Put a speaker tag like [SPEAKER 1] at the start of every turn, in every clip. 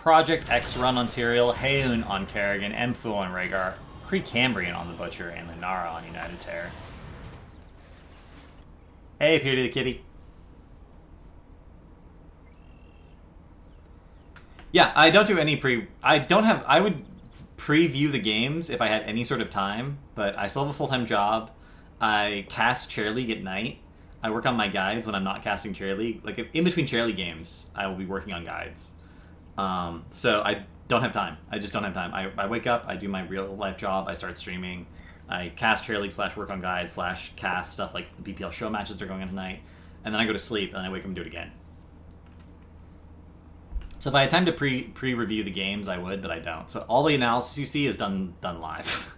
[SPEAKER 1] Project X run on Tyrael, Heun on Kerrigan, Mfu on Rhaegar, Precambrian on the Butcher, and Lunara on United Terror. Hey, Peter the Kitty. Yeah, I don't do any I would preview the games if I had any sort of time, but I still have a full-time job. I cast Chair League at night. I work on my guides when I'm not casting Chair League. Like, in between Chair League games, I will be working on guides. So I don't have time. I just don't have time. I wake up, I do my real-life job, I start streaming, I cast Chair League / work on guides / cast stuff like the BPL show matches that are going on tonight, and then I go to sleep, and then I wake up and do it again. So if I had time to pre-review the games, I would, but I don't. So all the analysis you see is done live.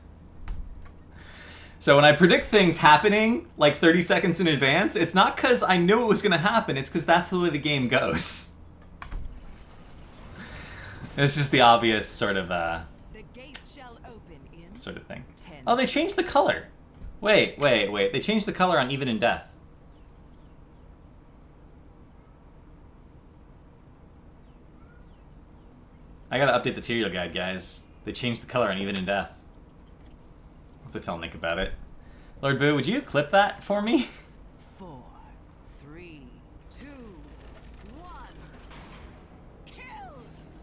[SPEAKER 1] So when I predict things happening like 30 seconds in advance, it's not because I knew it was going to happen, it's because that's the way the game goes. It's just the obvious sort of thing. Oh, they changed the color. Wait. They changed the color on Even in Death. I gotta update the Tyrael guide, guys. They changed the color on Even in Death. I'll have to tell Nick about it. Lord Boo, would you clip that for me?
[SPEAKER 2] 4, 3, 2, 1. Kill!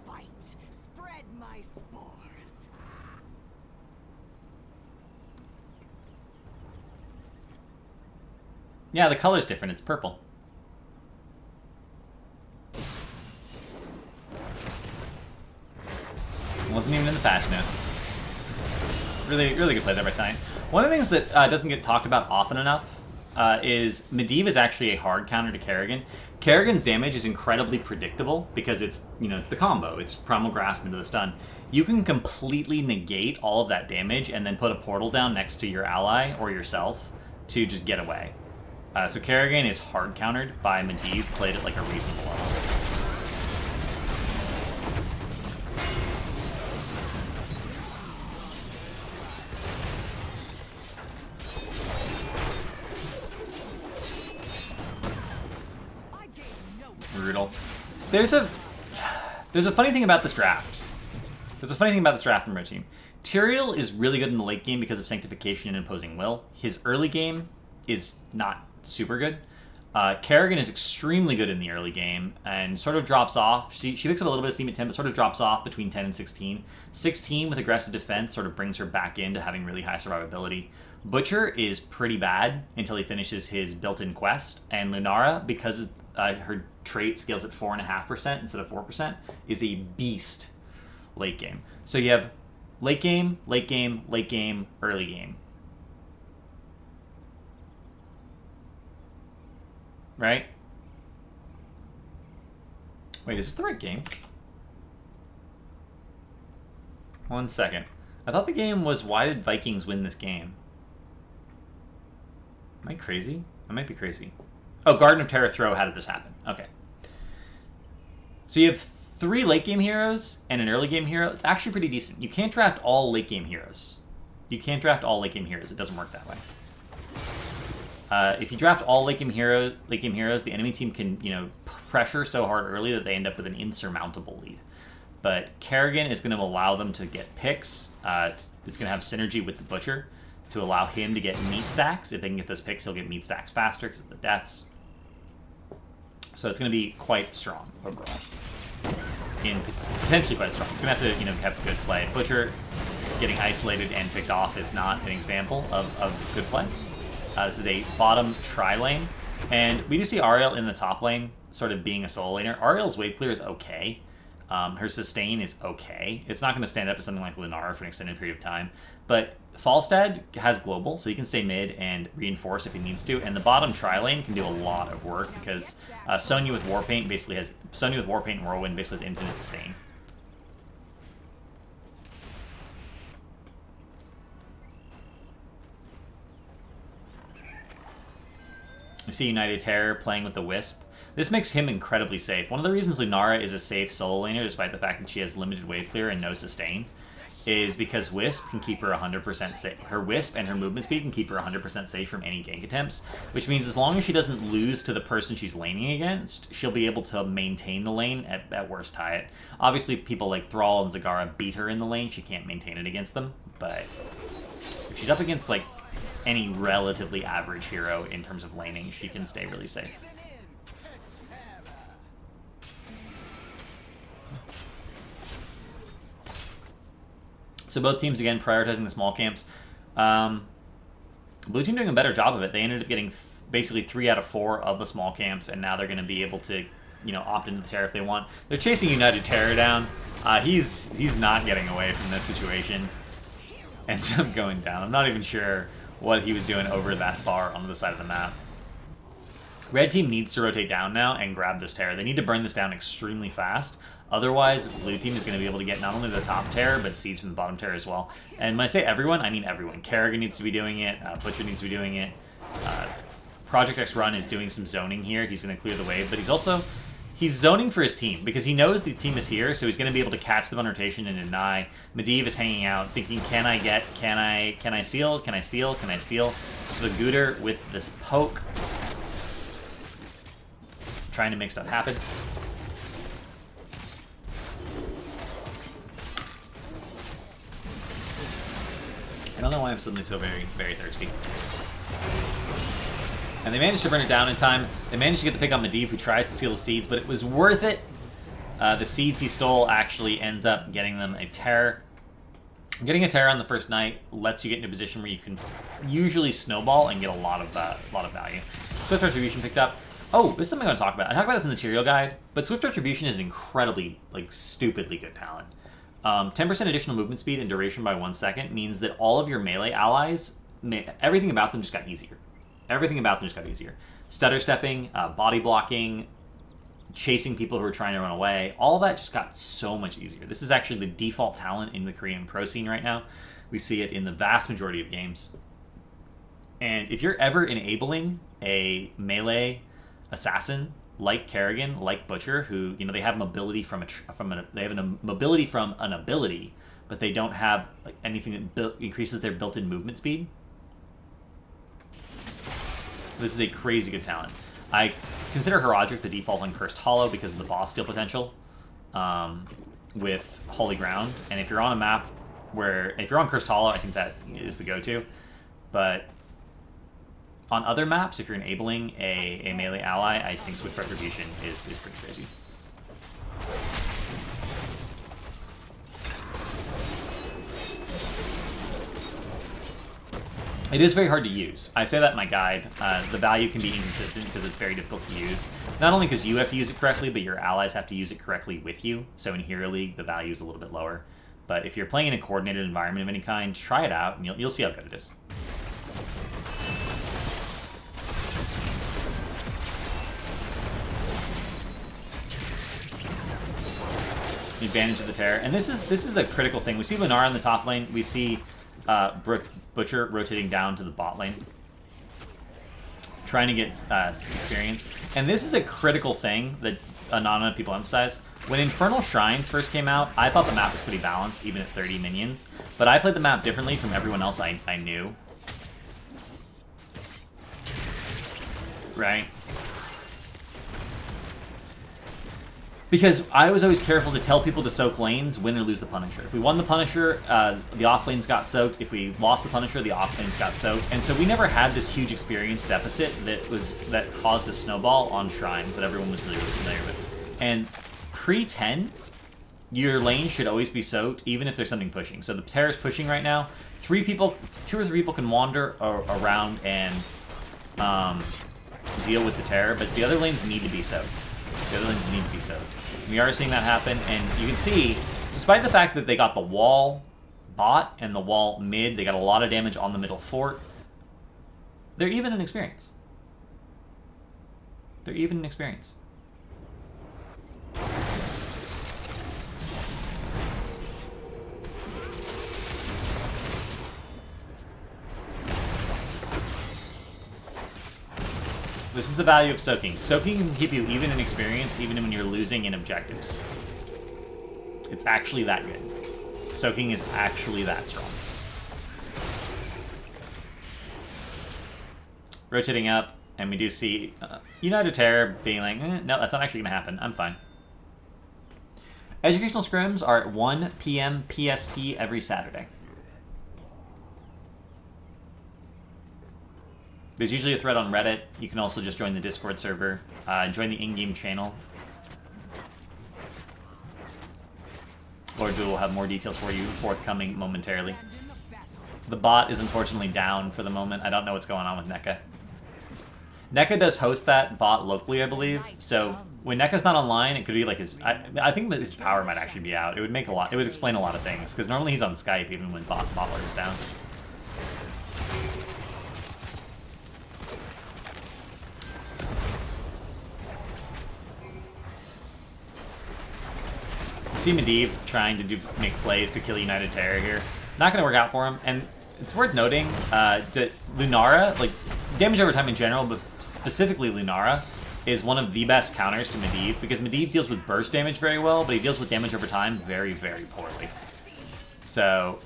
[SPEAKER 2] Fight! Spread my spores!
[SPEAKER 1] Yeah, the color's different. It's purple. Wasn't even in the patch notes. Really good play there by Tine. One of the things that doesn't get talked about often enough is Medivh is actually a hard counter to Kerrigan. Kerrigan's damage is incredibly predictable because it's the combo. It's Primal Grasp into the stun. You can completely negate all of that damage and then put a portal down next to your ally or yourself to just get away. So Kerrigan is hard countered by Medivh, played at like a reasonable level. Brutal. There's a funny thing about this draft. There's a funny thing about this draft from Red Team. Tyrael is really good in the late game because of Sanctification and Imposing Will. His early game is not super good. Kerrigan is extremely good in the early game and sort of drops off. She picks up a little bit of steam at 10, but sort of drops off between 10 and 16. 16 with aggressive defense sort of brings her back into having really high survivability. Butcher is pretty bad until he finishes his built-in quest, and Lunara, because her trait scales at 4.5% instead of 4%, is a beast late game. So you have late game, late game, late game, early game. Right? Wait, is this the right game? 1 second. I thought the game was, why did Vikings win this game? Am I crazy? I might be crazy. Oh, Garden of Terror Throw, how did this happen? Okay. So you have 3 late game heroes and an early game hero. It's actually pretty decent. You can't draft all late game heroes. You can't draft all late game heroes. It doesn't work that way. If you draft all late game heroes, the enemy team can, pressure so hard early that they end up with an insurmountable lead. But Kerrigan is going to allow them to get picks. It's going to have synergy with the Butcher to allow him to get meat stacks. If they can get those picks, he'll get meat stacks faster because of the deaths. So it's going to be quite strong overall. Potentially quite strong. It's going to have to, have good play. Butcher getting isolated and picked off is not an example of good play. This is a bottom tri-lane. And we do see Ariel in the top lane sort of being a solo laner. Ariel's wave clear is okay. Her sustain is okay. It's not going to stand up to something like Lunara for an extended period of time. But Falstad has global, so he can stay mid and reinforce if he needs to. And the bottom tri-lane can do a lot of work because Sonya with Warpaint and Whirlwind basically has infinite sustain. We see United Terror playing with the Wisp. This makes him incredibly safe. One of the reasons Lunara is a safe solo laner, despite the fact that she has limited wave clear and no sustain, is because Wisp can keep her 100% safe. Her Wisp and her movement speed can keep her 100% safe from any gank attempts, which means as long as she doesn't lose to the person she's laning against, she'll be able to maintain the lane, at worst tie it. Obviously, people like Thrall and Zagara beat her in the lane. She can't maintain it against them, but if she's up against like any relatively average hero in terms of laning, she can stay really safe. So both teams, again, prioritizing the small camps. Blue team doing a better job of it. They ended up getting basically 3 out of 4 of the small camps, and now they're going to be able to, you know, opt into the Terror if they want. They're chasing United Terror down. He's not getting away from this situation. Ends up going down. I'm not even sure what he was doing over that far on the side of the map. Red team needs to rotate down now and grab this Terror. They need to burn this down extremely fast. Otherwise, blue team is going to be able to get not only the top Terror, but seeds from the bottom Terror as well. And when I say everyone, I mean everyone. Kerrigan needs to be doing it. Butcher needs to be doing it. Project X Run is doing some zoning here. He's going to clear the wave, but he's zoning for his team because he knows the team is here, so he's going to be able to catch them on rotation and deny. Medivh is hanging out, thinking, can I steal? Can I steal? Can I steal? Svagooter with this poke. Trying to make stuff happen. I don't know why I'm suddenly so very, very thirsty. And they managed to burn it down in time. They managed to get the pick on Medivh, who tries to steal the seeds, but it was worth it. The seeds he stole actually ends up getting them a Terror. Getting a Terror on the first night lets you get into a position where you can usually snowball and get a lot of value. Swift Retribution picked up. Oh, this is something I want to talk about. I talk about this in the Tyrael guide, but Swift Retribution is an incredibly, like, stupidly good talent. 10% additional movement speed and duration by 1 second means that all of your melee allies, everything about them just got easier. Everything about them just got easier. Stutter stepping, body blocking, chasing people who are trying to run away, all that just got so much easier. This is actually the default talent in the Korean pro scene right now. We see it in the vast majority of games. And if you're ever enabling a melee assassin like Kerrigan, like Butcher, who, you know, they have mobility from mobility from an ability, but they don't have like anything that increases their built-in movement speed. This is a crazy good talent. I consider Herodric the default on Cursed Hollow because of the boss steal potential with Holy Ground. And if you're on a map if you're on Cursed Hollow, I think that is the go-to. But on other maps, if you're enabling a melee ally, I think Swift Retribution is pretty crazy. It is very hard to use. I say that in my guide. The value can be inconsistent because it's very difficult to use. Not only because you have to use it correctly, but your allies have to use it correctly with you. So in Hero League, the value is a little bit lower. But if you're playing in a coordinated environment of any kind, try it out, and you'll see how good it is. Advantage of the Terror, and this is a critical thing. We see Lenara in the top lane. We see Butcher rotating down to the bot lane, trying to get experience. And this is a critical thing that not enough people emphasize. When Infernal Shrines first came out, I thought the map was pretty balanced, even at 30 minions. But I played the map differently from everyone else I knew. Right? Because I was always careful to tell people to soak lanes, win or lose the Punisher. If we won the Punisher, the off lanes got soaked. If we lost the Punisher, the off lanes got soaked. And so we never had this huge experience deficit that caused a snowball on Shrines that everyone was really, really familiar with. And pre-10, your lane should always be soaked, even if there's something pushing. So the Terror's pushing right now. 2 or 3 people can wander around and deal with the Terror, but the other lanes need to be soaked. The other lanes need to be soaked. We are seeing that happen, and you can see, despite the fact that they got the wall bot and the wall mid, they got a lot of damage on the middle fort, they're even in experience. They're even in experience. This is the value of soaking. Soaking can keep you even in experience, even when you're losing in objectives. It's actually that good. Soaking is actually that strong. Rotating up, and we do see United Terror being like, no, that's not actually going to happen. I'm fine. Educational scrims are at 1 p.m. PST every Saturday. There's usually a thread on Reddit. You can also just join the Discord server, join the in-game channel. Lord Duel will have more details for you forthcoming momentarily. The bot is unfortunately down for the moment. I don't know what's going on with NECA. NECA does host that bot locally, I believe. So when NECA's not online, it could be like his. I think that his power might actually be out. It would make a lot. It would explain a lot of things because normally he's on Skype even when bottler is down. See Medivh trying to make plays to kill United Terror here. Not going to work out for him, and it's worth noting that Lunara, like damage over time in general, but specifically Lunara, is one of the best counters to Medivh because Medivh deals with burst damage very well, but he deals with damage over time very, very poorly. So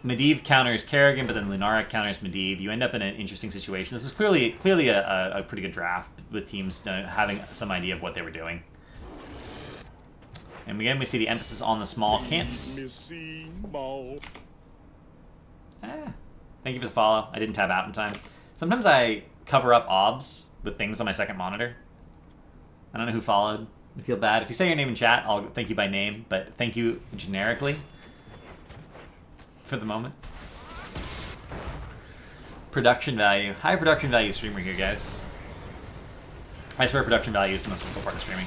[SPEAKER 1] Medivh counters Kerrigan, but then Lunara counters Medivh. You end up in an interesting situation. This was clearly a pretty good draft with teams having some idea of what they were doing. And again, we see the emphasis on the small camps. Thank you for the follow. I didn't tab out in time. Sometimes I cover up obs with things on my second monitor. I don't know who followed. I feel bad. If you say your name in chat, I'll thank you by name, but thank you generically for the moment. Production value. High production value streamer here, guys. I swear production value is the most difficult part of streaming.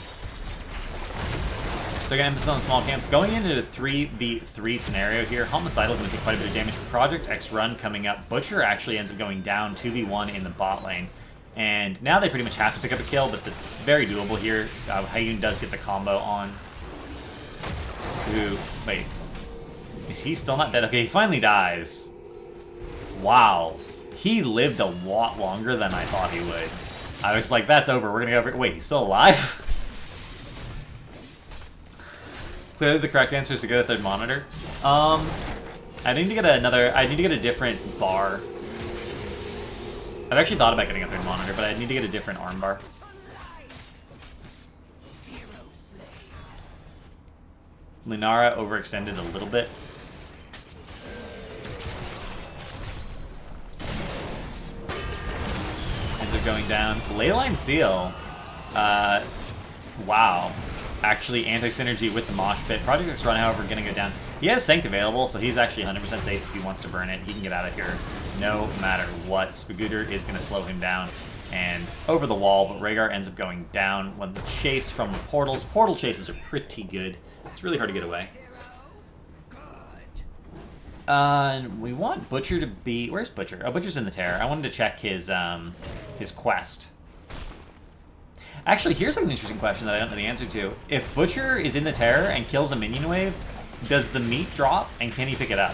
[SPEAKER 1] So again, emphasis on small camps. Going into the 3v3 scenario here, Homicidal is going to take quite a bit of damage from Project X Run coming up. Butcher actually ends up going down 2v1 in the bot lane. And now they pretty much have to pick up a kill, but it's very doable here. Hayun does get the combo on. Ooh, wait. Is he still not dead? Okay, he finally dies. Wow. He lived a lot longer than I thought he would. I was like, that's over. We're going to go over... Wait, he's still alive? Clearly the correct answer is to go to third monitor. I need to get a different bar. I've actually thought about getting a third monitor, but I need to get a different armbar. Lunara overextended a little bit. Ends up going down. Leyline Seal. Wow. Actually, anti-synergy with the Mosh Pit. Project X Run, however, going to go down. He has Sanct available, so he's actually 100% safe if he wants to burn it. He can get out of here no matter what. Spagooter is going to slow him down and over the wall, but Rhaegar ends up going down when the chase from the portals. Portal chases are pretty good. It's really hard to get away. We want Butcher to be... Where's Butcher? Oh, Butcher's in the Terror. I wanted to check his quest. Actually, here's an interesting question that I don't know the answer to. If Butcher is in the Terror and kills a minion wave, does the meat drop, and can he pick it up?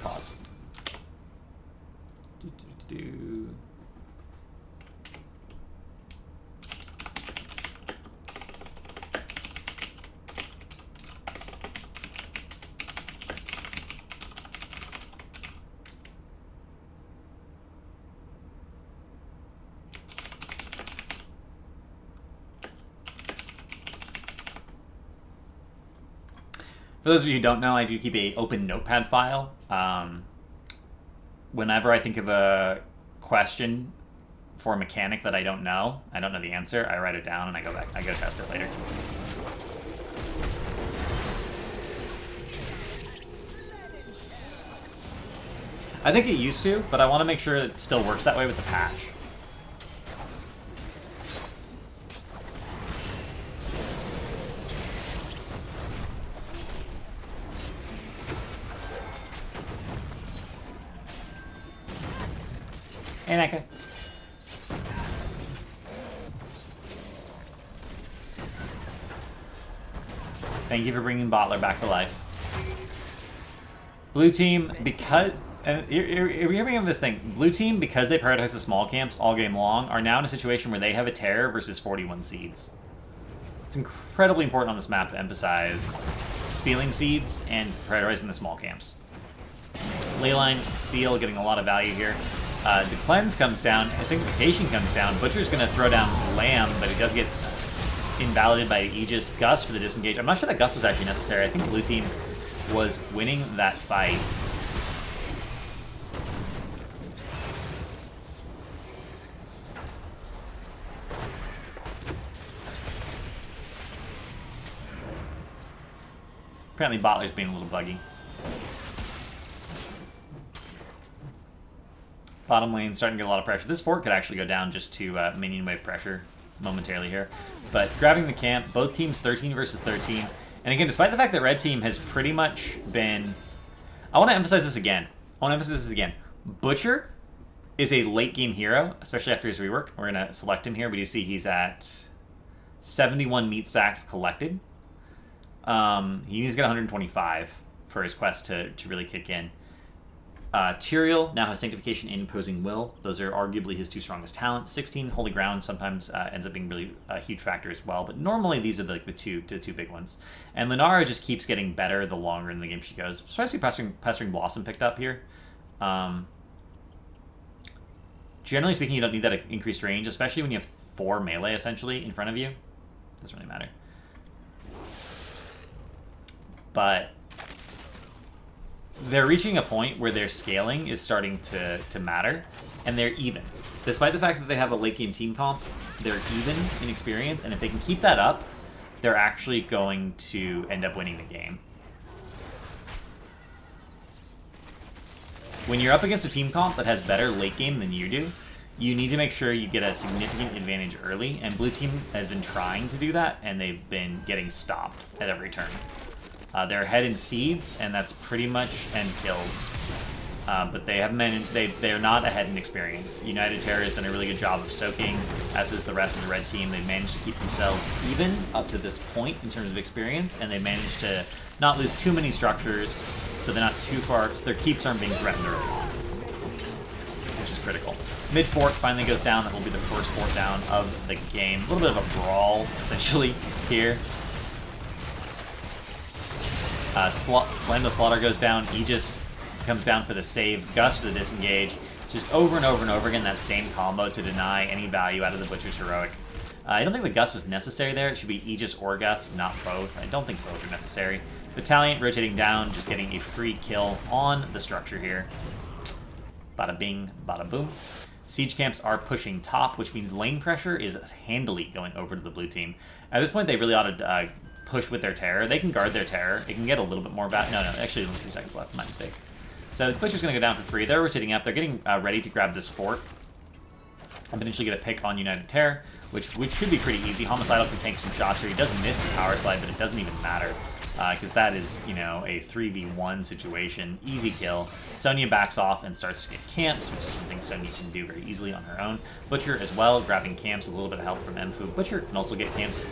[SPEAKER 1] Pause. For those of you who don't know, I do keep an open notepad file. Whenever I think of a question for a mechanic that I don't know the answer, I write it down and I go test it later. I think it used to, but I want to make sure it still works that way with the patch. Hey, Neka. Thank you for bringing Bottler back to life. Blue team, because... And you're hearing of this thing. Blue team, because they prioritize the small camps all game long, are now in a situation where they have a terror versus 41 seeds. It's incredibly important on this map to emphasize stealing seeds and prioritizing the small camps. Leyline, Seal getting a lot of value here. The Cleanse comes down, Sanctification comes down, Butcher's going to throw down Lamb, but he does get invalidated by Aegis. Gus for the disengage. I'm not sure that Gus was actually necessary. I think Blue team was winning that fight. Apparently Bottler's being a little buggy. Bottom lane starting to get a lot of pressure. This fort could actually go down just to minion wave pressure momentarily here. But grabbing the camp, both teams 13 versus 13. And again, despite the fact that red team has pretty much been... I want to emphasize this again. Butcher is a late game hero, especially after his rework. We're going to select him here. We do see he's at 71 meat stacks collected. He needs to get 125 for his quest to really kick in. Tyrael now has Sanctification and Imposing Will. Those are arguably his two strongest talents. 16 Holy Ground sometimes ends up being really a huge factor as well, but normally these are the two big ones. And Lunara just keeps getting better the longer in the game she goes. Especially Pestering Blossom picked up here. Generally speaking, you don't need that increased range, especially when you have 4 melee essentially in front of you. Doesn't really matter. But they're reaching a point where their scaling is starting to matter, and they're even. Despite the fact that they have a late game team comp, they're even in experience, and if they can keep that up, they're actually going to end up winning the game. When you're up against a team comp that has better late game than you do, you need to make sure you get a significant advantage early, and Blue team has been trying to do that, and they've been getting stopped at every turn. They're ahead in seeds, and that's pretty much end kills. But they haven't managed, they're not ahead in experience. United Terror has done a really good job of soaking, as is the rest of the red team. They've managed to keep themselves even up to this point in terms of experience, and they managed to not lose too many structures, so they're not too far, so their keeps aren't being threatened early on, which is critical. Mid fort finally goes down. That will be the first fort down of the game. A little bit of a brawl, essentially, here. Lando Slaughter goes down, Aegis comes down for the save, Gus for the disengage. Just over and over and over again, that same combo to deny any value out of the Butcher's heroic. I don't think the Gus was necessary there. It should be Aegis or Gus, not both. I don't think both are necessary. Battalion rotating down, just getting a free kill on the structure here. Bada bing, bada boom. Siege camps are pushing top, which means lane pressure is handily going over to the blue team. At this point, they really ought to push with their terror. They can guard their terror. It can get a little bit more back. No, actually, only 3 seconds left. My mistake. So Butcher's going to go down for free. They're rotating up. They're getting ready to grab this fort and potentially get a pick on United Terror, which should be pretty easy. Homicidal can take some shots here. He does miss the power slide, but it doesn't even matter because that is, you know, a 3v1 situation. Easy kill. Sonya backs off and starts to get camps, which is something Sonya can do very easily on her own. Butcher as well, grabbing camps, a little bit of help from Mfu. Butcher can also get camps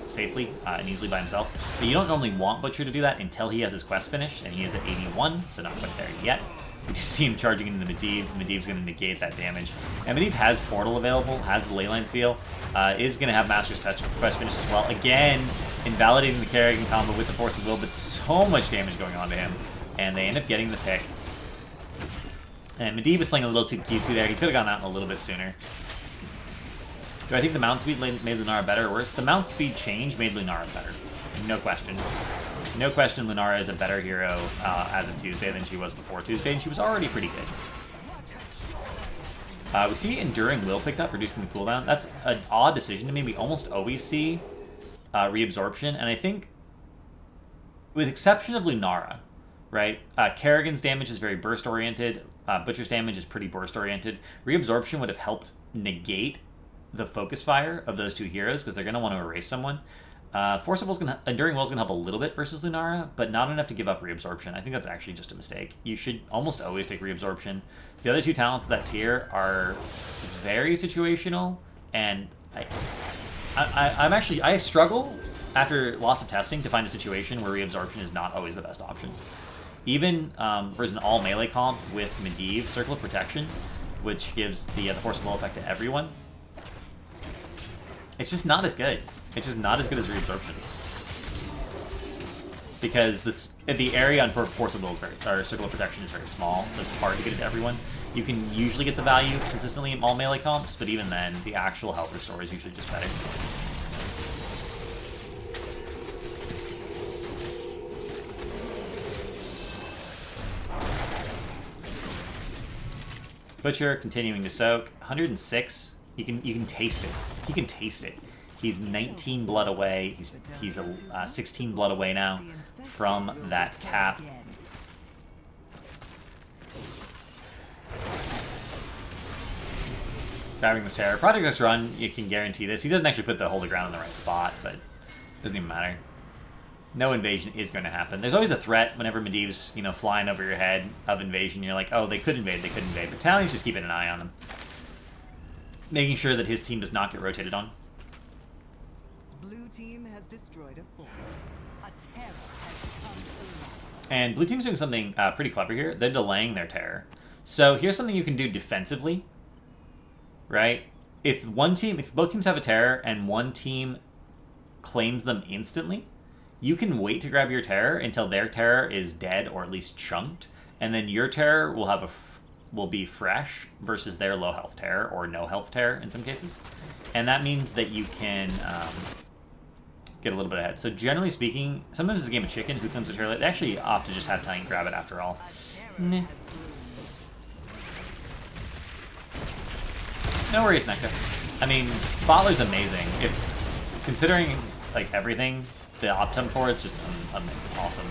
[SPEAKER 1] safely and easily by himself, but you don't normally want Butcher to do that until he has his quest finished, and he is at 81, so not quite there yet. We just see him charging into the Medivh. Medivh's going to negate that damage, and Medivh has Portal available, has the Leyline Seal, is going to have Master's Touch quest finished as well. Again, invalidating the Kerrigan combo with the Force of Will, but so much damage going on to him, and they end up getting the pick. And Medivh is playing a little too cutesy there. He could have gone out a little bit sooner. Do I think the mount speed made Lunara better or worse? The mount speed change made Lunara better. No question. No question Lunara is a better hero as of Tuesday than she was before Tuesday, and she was already pretty good. We see Enduring Will picked up, reducing the cooldown. That's an odd decision to me. We almost always see reabsorption, and I think, with exception of Lunara, right, Kerrigan's damage is very burst-oriented, Butcher's damage is pretty burst-oriented. Reabsorption would have helped negate the focus fire of those two heroes because they're going to want to erase someone. Enduring Will is going to help a little bit versus Lunara, but not enough to give up reabsorption. I think that's actually just a mistake. You should almost always take reabsorption. The other two talents of that tier are very situational, and I struggle after lots of testing to find a situation where reabsorption is not always the best option. Even there's an all melee comp with Medivh, Circle of Protection, which gives the Force of Will effect to everyone. It's just not as good. It's just not as good as Reabsorption. Because the area on Force of Will is or Circle of Protection is very small, so it's hard to get it to everyone. You can usually get the value consistently in all melee comps, but even then, the actual health restore is usually just better. Butcher continuing to soak. 106. You can taste it. He can taste it. He's 19 blood away. He's 16 blood away now from that cap. Grabbing this Terror. Project X Run, you can guarantee this. He doesn't actually put the Hold the Ground in the right spot, but it doesn't even matter. No invasion is going to happen. There's always a threat whenever Medivh's, flying over your head of invasion. You're like, oh, they could invade, they could invade. But Talion's just keeping an eye on them. Making sure that his team does not get rotated on.
[SPEAKER 2] Blue team has destroyed a fort. A terror has come to life.
[SPEAKER 1] And blue team's doing something pretty clever here. They're delaying their terror. So here's something you can do defensively, right? If both teams have a terror and one team claims them instantly, you can wait to grab your terror until their terror is dead or at least chunked, and then your terror will be fresh versus their low health terror or no health terror in some cases, and that means that you can get a little bit ahead. So generally speaking, sometimes it's a game of chicken. Who comes to terror late? They actually opt to just have Talion grab it after all. Nah. No worries, Nectar. I mean, Bottler's amazing. If considering like everything, the Optum for it's just awesome.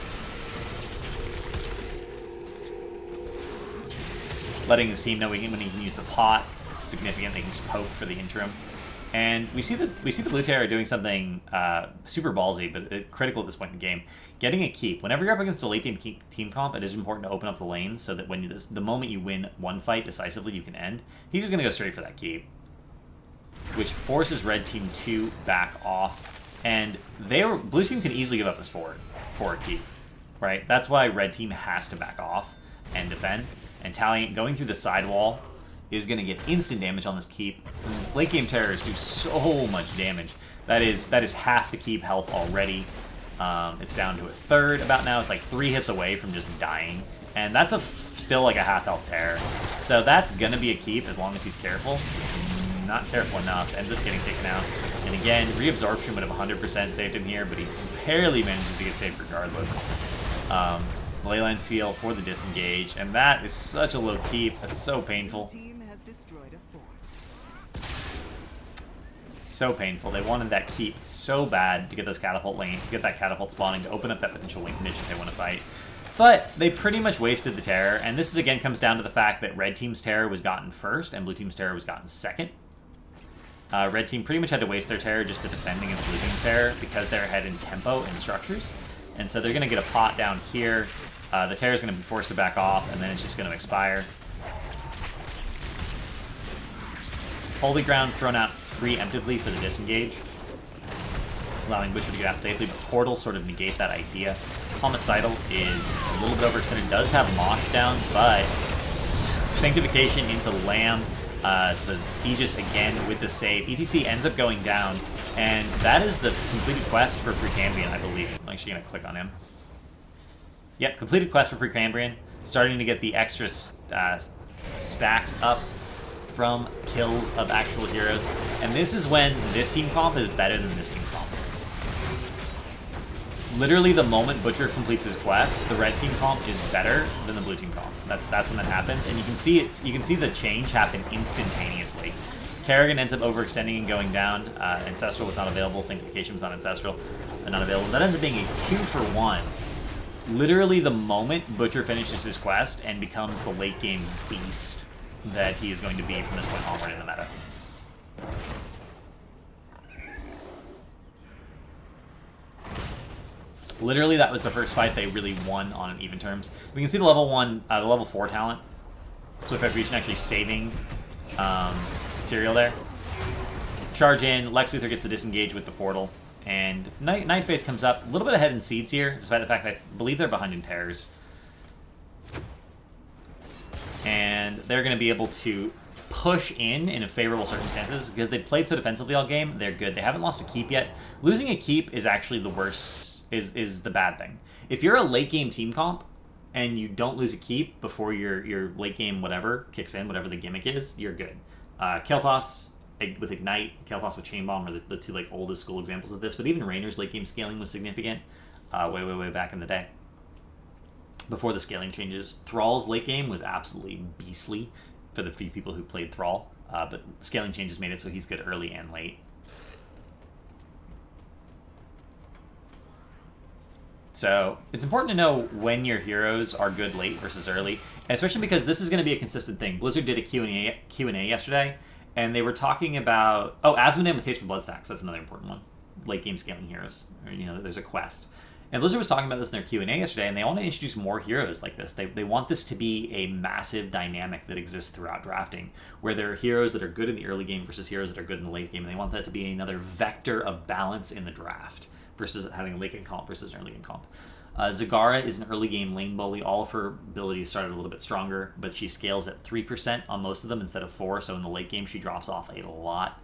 [SPEAKER 1] Letting his team know when he can use the pot, it's significant. They can just poke for the interim, and we see the Blue Terror doing something super ballsy, but critical at this point in the game. Getting a keep. Whenever you're up against a late team comp, it is important to open up the lanes so that when the moment you win one fight decisively, you can end. He's just gonna go straight for that keep, which forces red team to back off. And blue team can easily give up this forward keep, right? That's why red team has to back off and defend. And Talion going through the sidewall is going to get instant damage on this keep. Late game terrors do so much damage. That is half the keep health already. It's down to a third about now. It's like 3 hits away from just dying, and that's still like a half health terror. So that's going to be a keep as long as he's careful. Not careful enough, ends up getting taken out. And again, Reabsorption would have 100% saved him here, but he barely manages to get saved regardless. Leyline Seal for the disengage, and that is such a low keep. That's so painful.
[SPEAKER 2] Team has destroyed a fort.
[SPEAKER 1] So painful. They wanted that keep so bad to get those catapult lane, to get that catapult spawning, to open up that potential win condition if they want to fight. But they pretty much wasted the terror, and this again comes down to the fact that red team's terror was gotten first and blue team's terror was gotten second. Red team pretty much had to waste their terror just to defend against blue team's terror because they're ahead in tempo and structures. And so they're going to get a pot down here. The terror is going to be forced to back off, and then it's just going to expire. Holy Ground thrown out preemptively for the disengage, allowing Butcher to get out safely, but Portals sort of negate that idea. Homicidal is a little bit overextended, does have Mosh down, but Sanctification into Lamb. The Aegis again with the save. ETC ends up going down, and that is the completed quest for Precambrian, I believe. I'm actually going to click on him. Yep, completed quest for Precambrian. Starting to get the extra stacks up from kills of actual heroes. And this is when this team comp is better than this team comp. Literally the moment Butcher completes his quest, the red team comp is better than the blue team comp. That's when that happens, and you can see it. You can see the change happen instantaneously. Kerrigan ends up overextending and going down. Ancestral was not available. Sanctification was not not available. That ends up being a 2-for-1. Literally the moment Butcher finishes his quest and becomes the late game beast that he is going to be from this point onward in the meta. Literally, that was the first fight they really won on an even terms. We can see the level 4 talent. Swift Execution actually saving material there. Charge in, Lex Luthor gets the disengage with the portal, and Nightface comes up a little bit ahead in seeds here, despite the fact that I believe they're behind in terrors. and they're going to be able to push in favorable circumstances because they played so defensively all game. They're good. They haven't lost a keep yet. Losing a keep is actually the worst, is the bad thing. If you're a late game team comp and you don't lose a keep before your late game whatever kicks in, whatever the gimmick is, you're good. Kael'thas with Ignite, Kael'thas with Chain Bomb are the two like oldest school examples of this, but even Rainer's late game scaling was significant way back in the day. Before the scaling changes, Thrall's late game was absolutely beastly for the few people who played Thrall, but scaling changes made it so he's good early and late. So it's important to know when your heroes are good late versus early, especially because this is going to be a consistent thing. Blizzard did a Q&A yesterday, and they were talking about... Oh, Asmodee with Taste for Blood Stacks. That's another important one. Late game scaling heroes. Or, you know, there's a quest. And Blizzard was talking about this in their Q&A yesterday, and they want to introduce more heroes like this. They want this to be a massive dynamic that exists throughout drafting, where there are heroes that are good in the early game versus heroes that are good in the late game, and they want that to be another vector of balance in the draft versus having a late game comp versus an early game comp. Zagara is an early game lane bully. All of her abilities started a little bit stronger, but she scales at 3% on most of them instead of 4%, so in the late game she drops off a lot.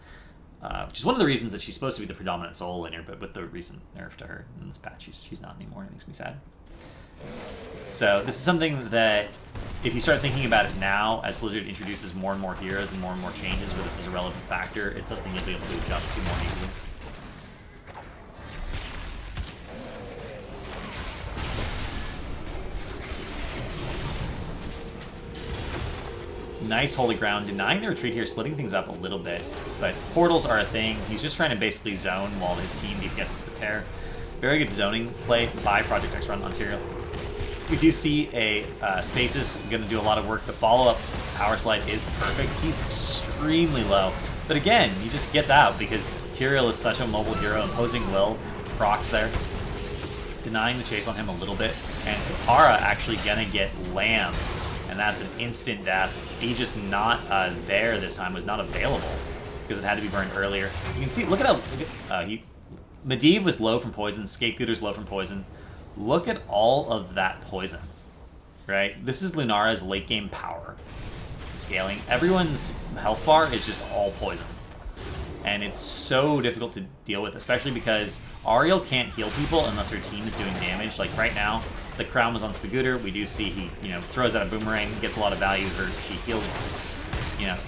[SPEAKER 1] Which is one of the reasons that she's supposed to be the predominant solo laner, but with the recent nerf to her in this patch, she's not anymore, and it makes me sad. So this is something that, if you start thinking about it now, as Blizzard introduces more and more heroes and more changes where this is a relevant factor, it's something you'll be able to adjust to more easily. Nice holy ground, denying the retreat here, splitting things up a little bit, but portals are a thing. He's just trying to basically zone while his team DPSs the tear. Very good zoning play by Project X Run on Tyrael. We do see a stasis going to do a lot of work. The follow-up power slide is perfect. He's extremely low, but again, he just gets out because Tyrael is such a mobile hero. Imposing Will procs there, denying the chase on him a little bit, and Kapara actually going to get lammed. And that's an instant death. He's just not there this time, was not available because it had to be burned earlier. You can see, look at how, Medivh was low from poison, Scapegoater's low from poison. Look at all of that poison, right? This is Lunara's late game power. Scaling. Everyone's health bar is just all poison. And it's so difficult to deal with, especially because Ariel can't heal people unless her team is doing damage. Like right now, the crown was on Spagooter. We do see he, throws out a boomerang, gets a lot of value. She heals,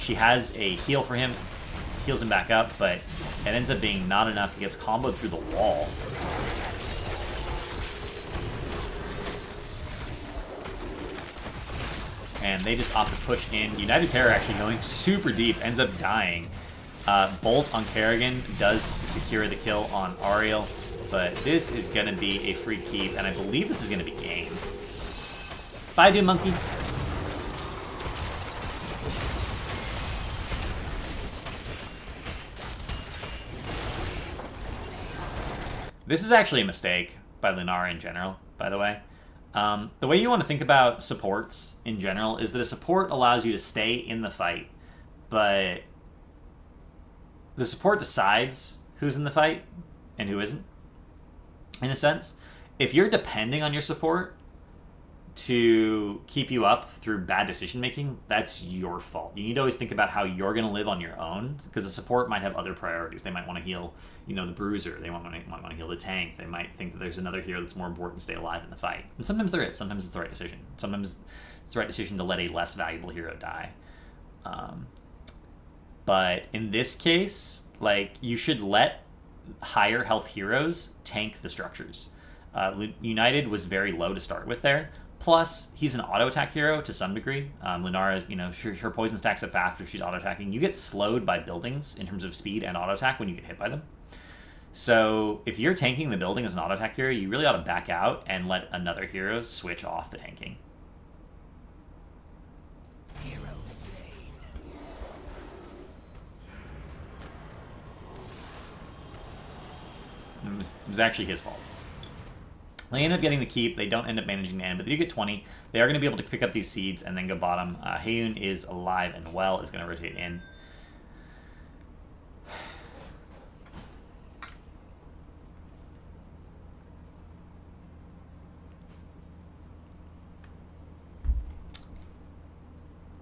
[SPEAKER 1] she has a heal for him, heals him back up, but it ends up being not enough. He gets comboed through the wall. And they just opt to push in. United Terror actually going super deep, ends up dying. Bolt on Kerrigan does secure the kill on Ariel, but this is going to be a free keep, and I believe this is going to be game. Bye, Doom Monkey. This is actually a mistake by Lunara in general, by the way. The way you want to think about supports in general is that a support allows you to stay in the fight, but the support decides who's in the fight and who isn't, in a sense. If you're depending on your support to keep you up through bad decision making, that's your fault. You need to always think about how you're going to live on your own, because a support might have other priorities. They might want to heal, the bruiser. They might want to heal the tank. They might think that there's another hero that's more important to stay alive in the fight. And sometimes there is. Sometimes it's the right decision. Sometimes it's the right decision to let a less valuable hero die. But in this case, you should let higher health heroes tank the structures. United was very low to start with there. Plus, he's an auto-attack hero to some degree. Lunara, her poison stacks up fast if she's auto-attacking. You get slowed by buildings in terms of speed and auto-attack when you get hit by them. So if you're tanking the building as an auto-attack hero, you really ought to back out and let another hero switch off the tanking. It was actually his fault. They end up getting the keep. They don't end up managing to end, but they do get 20. They are going to be able to pick up these seeds and then go bottom. Heyoon is alive and well, is going to rotate in.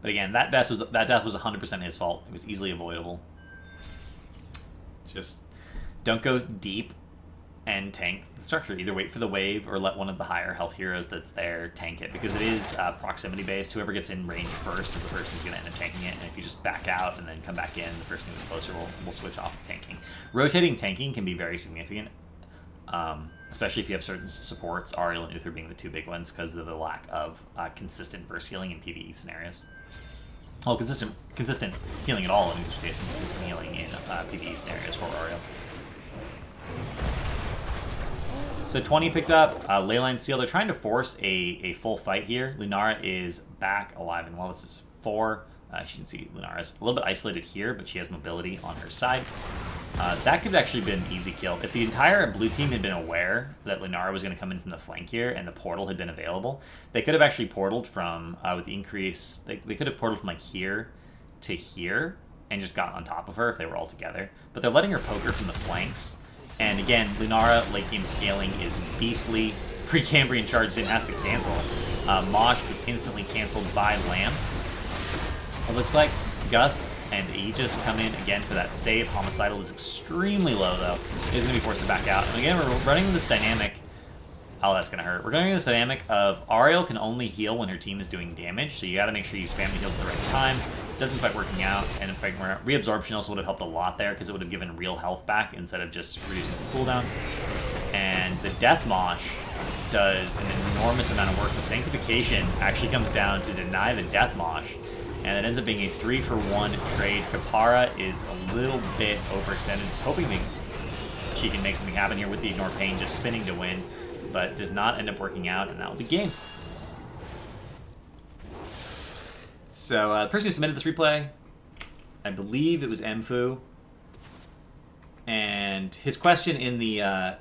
[SPEAKER 1] But again, that death was 100% his fault. It was easily avoidable. Just don't go deep and tank the structure. Either wait for the wave or let one of the higher health heroes that's there tank it, because it is proximity based. Whoever gets in range first is the person who's going to end up tanking it, and if you just back out and then come back in, the person who's closer will switch off to tanking. Rotating tanking can be very significant, especially if you have certain supports, Ariel and Uther being the two big ones, because of the lack of consistent burst healing in PvE scenarios. Well, consistent healing at all in Uther's case, and consistent healing in PvE scenarios for Ariel. So 20 picked up, Leyline Seal. They're trying to force a full fight here. Lunara is back alive, and while this is 4, as you can see, Lunara's a little bit isolated here, but she has mobility on her side. That could have actually been an easy kill. If the entire blue team had been aware that Lunara was going to come in from the flank here and the portal had been available, they could have actually portaled from, with the increase, they could have portaled from like here to here and just got on top of her if they were all together. But they're letting her poke her from the flanks. And again, Lunara late game scaling is beastly. Precambrian charge in has to cancel. Mosh gets instantly canceled by Lamb. It looks like Gust and Aegis come in again for that save. Homicidal is extremely low though. He's going to be forced to back out. And again, we're running this dynamic. Oh, that's going to hurt. We're running this dynamic of Ariel can only heal when her team is doing damage, so you got to make sure you spam the heals at the right time. Doesn't quite working out, and in fact, reabsorption also would have helped a lot there because it would have given real health back instead of just reducing the cooldown. And the Death Mosh does an enormous amount of work. The Sanctification actually comes down to deny the Death Mosh, and it ends up being a 3-for-1 trade. Kapara is a little bit overextended, just hoping that she can make something happen here with the Ignore Pain, just spinning to win, but does not end up working out, and that will be game. So the person who submitted this replay, I believe it was Mfu, and his question in the, it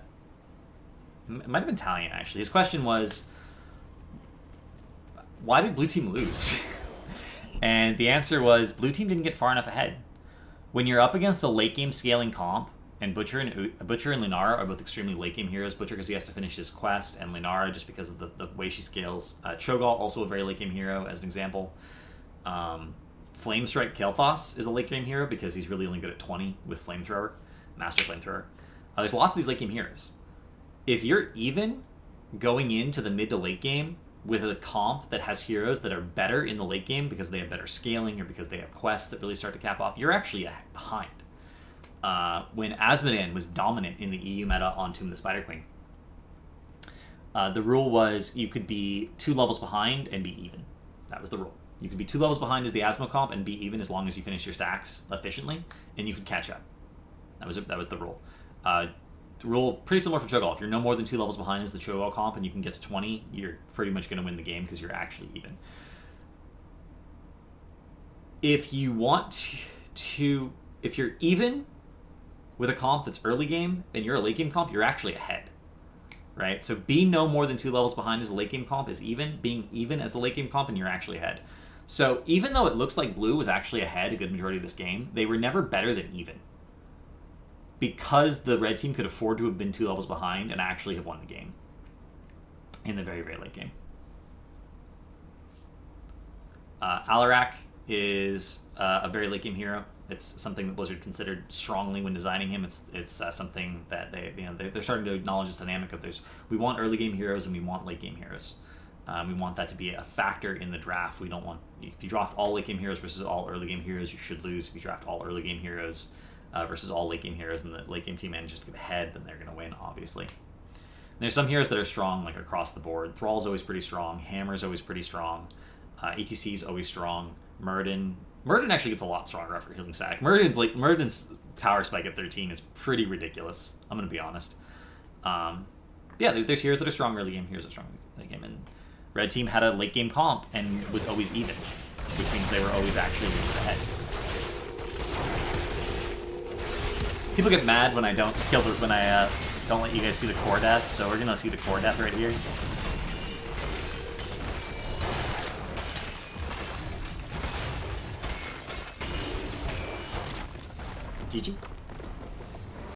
[SPEAKER 1] might have been Talion actually, his question was, why did blue team lose? And the answer was, blue team didn't get far enough ahead. When you're up against a late game scaling comp, and Butcher and Lunara are both extremely late game heroes. Butcher because he has to finish his quest, and Lunara just because of the way she scales. Cho'Gall also a very late game hero, as an example. Flamestrike Kael'thas is a late game hero because he's really only good at 20 with Flamethrower, Master Flamethrower. There's lots of these late game heroes. If you're even going into the mid to late game with a comp that has heroes that are better in the late game because they have better scaling or because they have quests that really start to cap off, you're actually behind. When Asmodan was dominant in the EU meta on Tomb of the Spider Queen, the rule was you could be 2 levels behind and be even. That was the rule. You could be 2 levels behind as the Asmo comp and be even as long as you finish your stacks efficiently, and you could catch up. That was the rule. The rule pretty similar for Cho'Gall. If you're no more than 2 levels behind as the Cho'Gall comp and you can get to 20, you're pretty much going to win the game because you're actually even. If you want to, if you're even with a comp that's early game and you're a late game comp, you're actually ahead. Right? So being no more than 2 levels behind as a late game comp is even. Being even as the late game comp, and you're actually ahead. So even though it looks like blue was actually ahead a good majority of this game, they were never better than even. Because the red team could afford to have been 2 levels behind and actually have won the game. In the very, very late game. Alarak is a very late game hero. It's something that Blizzard considered strongly when designing him. It's something that they're starting to acknowledge this dynamic of we want early game heroes and we want late game heroes. We want that to be a factor in the draft. We don't want, if you draft all late game heroes versus all early game heroes, you should lose. If you draft all early game heroes versus all late game heroes and the late game team manages to get ahead, then they're going to win, obviously. And there's some heroes that are strong, like across the board. Thrall's always pretty strong. Hammer's always pretty strong. ETC's always strong. Murden actually gets a lot stronger after healing stack. Murden's power spike at 13 is pretty ridiculous. I'm going to be honest. Yeah, there's heroes that are strong early game, heroes that are strong late game, and red team had a late game comp and was always even, which means they were always actually ahead. People get mad when I don't don't let you guys see the core death, so we're gonna see the core death right here. GG.